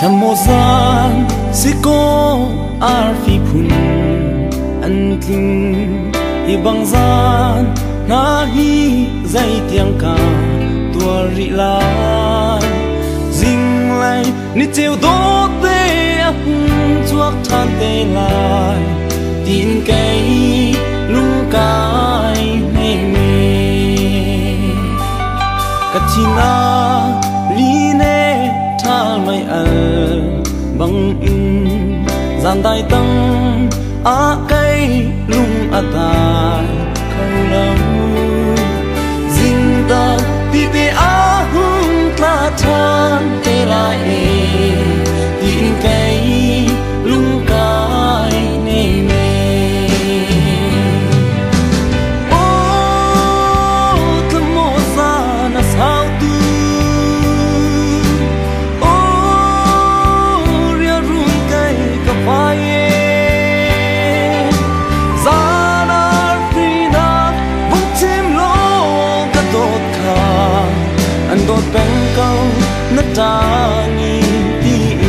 thầm một gian si cô ar phi phun an kinh hi bang gian na hi dây tiếng ca tua ri lai ding lai ni chiều đô tê hung chuak than tê lai tin cây lung cai mê mê katina li ne thal mai al bang in gian dai tang a cây lung a tai khâu lâu ding ta ti te a hung tla than te lai tin cây lung cai ne me o thamo sa na sao tu o ria run cây ka phai đột bên câu nát ta nhìn tim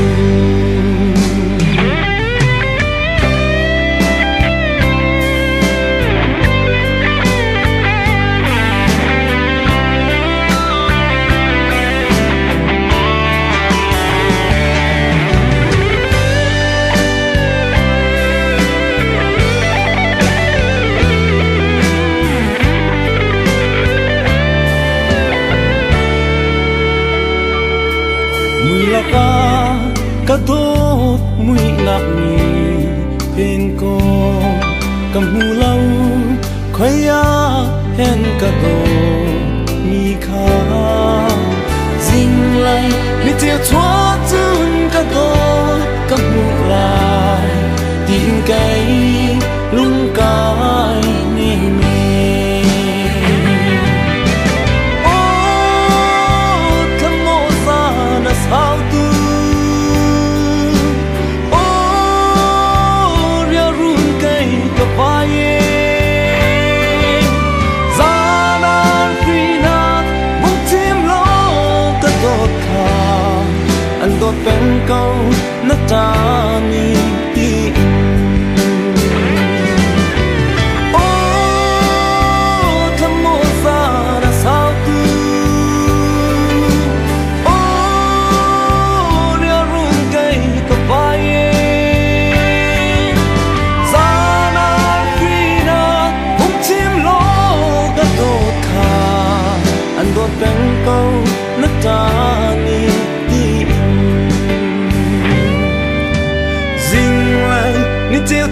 ka dot mui nak mi pen ko kam hu lau khoya hen ka do mi kha zing lai ni tia chua chun ka do kam hu lai tin kai lung kai ni me o thamo sa na sao tu đột bên câu nát ta mi tim ô thầm mô sa đã sao tu ô ria run cây ka vai za na khi na hung chim lo ka đột kha anh đột bên câu nát ta mi你只要